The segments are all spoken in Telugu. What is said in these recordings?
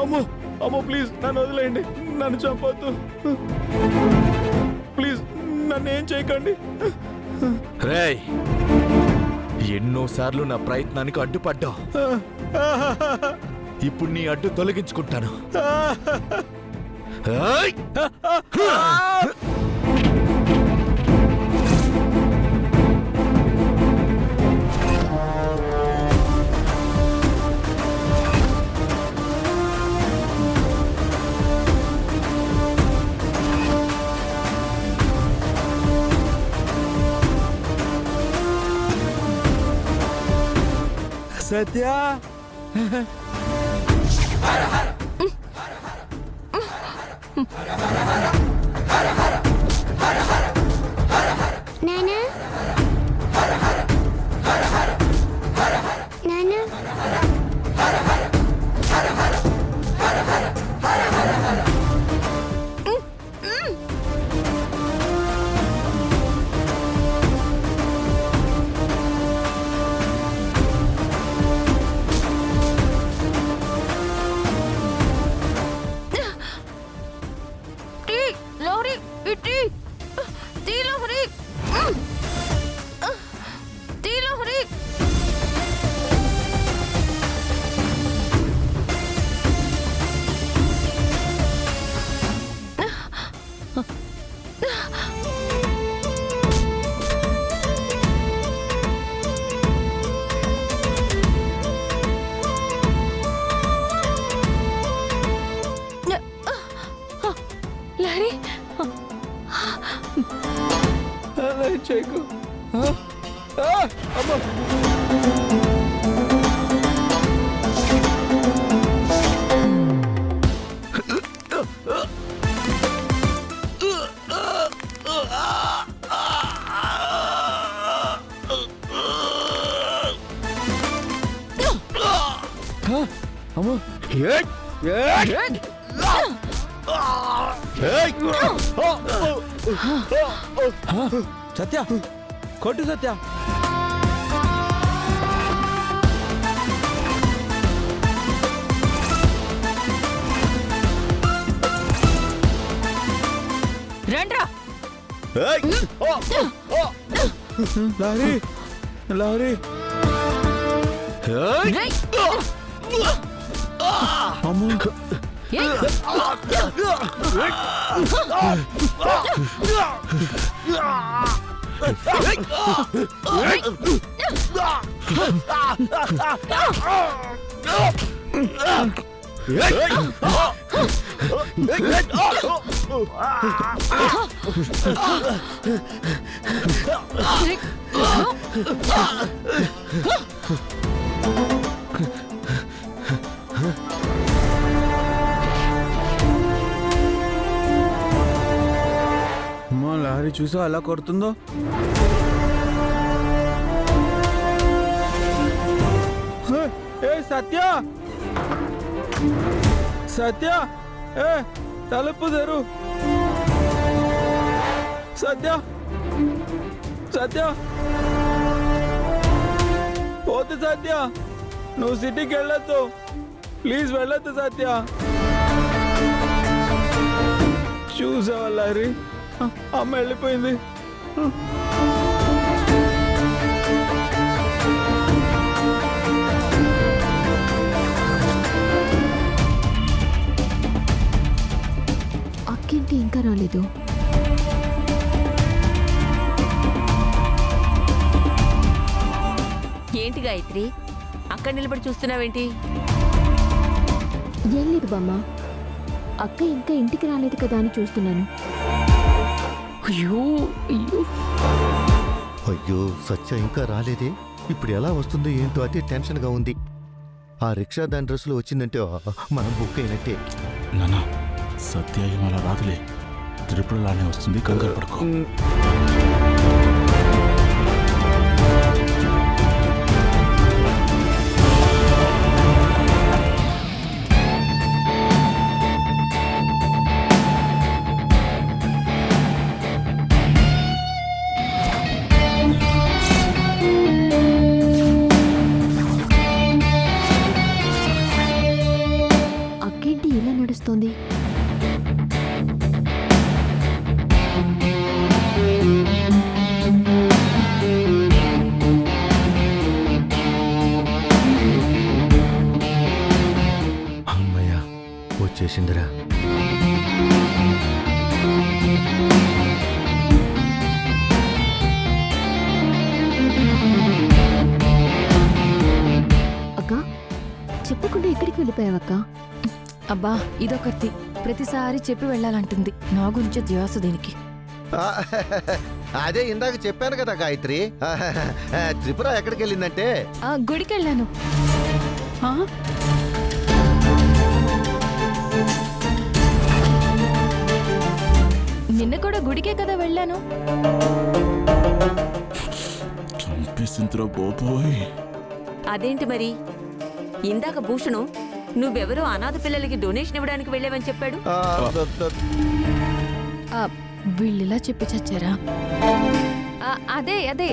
అమ్మో అమ్మో ప్లీజ్ నన్ను వదిలేయండి, నన్ను చంపొద్దు ప్లీజ్, నన్ను ఏం చేయకండి. రేయ్, ఎన్నోసార్లు నా ప్రయత్నానికి అడ్డుపడ్డావు. ఇప్పుడు నీ అడ్డు తొలగించుకుంటాను. ఏయ్! సత్య నానా నానా లహరి ఇటీ తీ లహరి తీ లహరి లహరి అలా చేయకు. అమ్మా అమ్మా సత్య కొట్టు సత్య. రండ్రా లారీ లారీ రేయ్ అమ్మా అమ్మా లారీ చూసా అలా కొడుతుందో. ఏ సత్య సత్య ఏ తలుపు తెరు. సత్య సత్య పోతు సత్య, నువ్వు సిటీకి వెళ్ళొద్దు ప్లీజ్, వెళ్ళొద్దు సత్య. చూసావా లారీ, అమ్మ వెళ్ళిపోయింది. అక్కేంటి ఇంకా రాలేదు? ఏంటి గాయత్రి అక్కడ నిలబడి చూస్తున్నావేంటి? ఏం లేదు బామ్మ, అక్క ఇంకా ఇంటికి రాలేదు కదా అని చూస్తున్నాను. అయ్యో అయ్యో అయ్యో సత్య ఇంకా రాలేదే, ఇప్పుడు ఎలా వస్తుందో ఏంటో అదే టెన్షన్గా ఉంది. ఆ రిక్షా దాని డ్రెస్సులో వచ్చిందంటే మనం బుక్ అయినట్టే. నానా సత్య ఏమలా రాదులే, త్రిపురలానే వస్తుంది, కంగారు పడుకో. అనిపిస్తోంది. అమ్మయ్యా, వచ్చేసిందిరా. అక్క, చెప్పకుండా ఎక్కడికి వెళ్ళిపోయావక్క? అబ్బా ఇదొకటి, ప్రతిసారి చెప్పి వెళ్ళాలంటుంది. నా గురించి ధ్యాస దీనికి. ఆ, అదే ఇందాక చెప్పాను కదా గాయత్రి. త్రిపుర ఎక్కడికి వెళ్ళిందంటే గుడికి వెళ్ళాను. నిన్న కూడా గుడికే కదా వెళ్ళాను. చంపేసిందిరా బాబోయ్. అదేంటి మరి? ఇందాక భూషణు నువ్వెవరో అనాథ పిల్లలకి డొనేషన్ ఇవ్వడానికి వెళ్ళావని చెప్పాడు. వీళ్ళిలా చెప్పి చచ్చారా? అదే అదే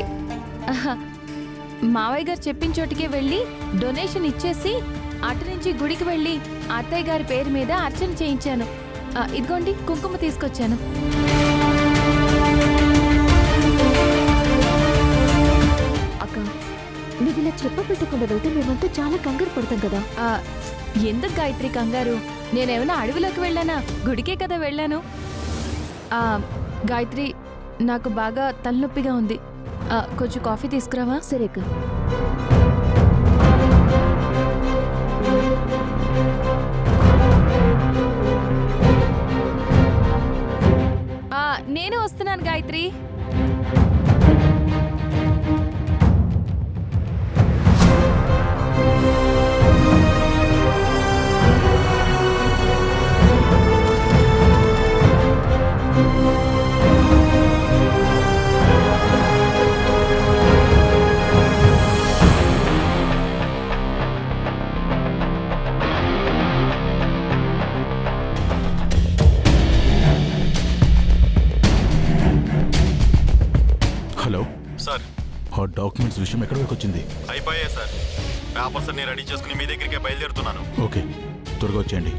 మావయ్య గారు చెప్పిన చోటికే వెళ్ళి డొనేషన్ ఇచ్చేసి అటు నుంచి గుడికి వెళ్ళి అత్తయ్య గారి పేరు మీద అర్చన చేయించాను. ఇదిగోండి కుంకుమ తీసుకొచ్చాను. అక్క, నువ్వు ఇలా చెప్పబెట్టకుండా వెళ్తే మేమంతా చాలా కంగారు పడతాం కదా. ఎందుకు గాయత్రి కంగారు? నేనేమైనా అడవిలోకి వెళ్ళానా? గుడికే కదా వెళ్ళాను. గాయత్రి, నాకు బాగా తలనొప్పిగా ఉంది. కొంచెం కాఫీ తీసుకురావా? సరే అక్క. నేను వస్తున్నాను గాయత్రి. హలో సార్, ఆ డాక్యుమెంట్స్ విషయం ఎక్కడి వరకు వచ్చింది? అయిపోయాయి సార్. పేపర్స్ అన్ని రెడీ చేసుకుని మీ దగ్గరికే బయలుదేరుతున్నాను. ఓకే, త్వరగా వచ్చేయండి.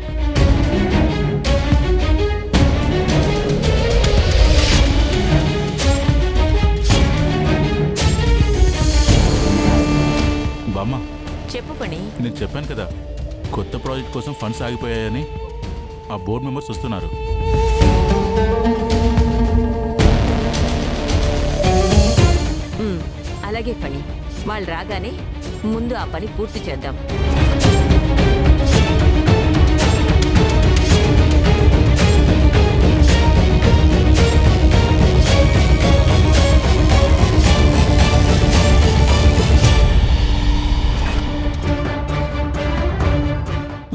బామ్మ, చెప్పు పని. నేను చెప్పాను కదా కొత్త ప్రాజెక్ట్ కోసం ఫండ్స్ ఆగిపోయాయని. ఆ బోర్డు మెంబర్స్ వస్తున్నారు. అలాగే పని. వాళ్ళు రాగానే ముందు ఆ పని పూర్తి చేద్దాం.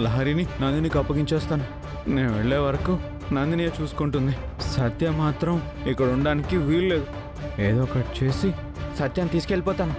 లహరిని నందినికి అప్పగించేస్తాను. నేను వెళ్ళే వరకు నందినియే చూసుకుంటుంది. సత్య మాత్రం ఇక్కడ ఉండడానికి వీల్లేదు. ఏదో ఒకటి చేసి సత్యాన్ని తీసుకెళ్ళిపోతాను.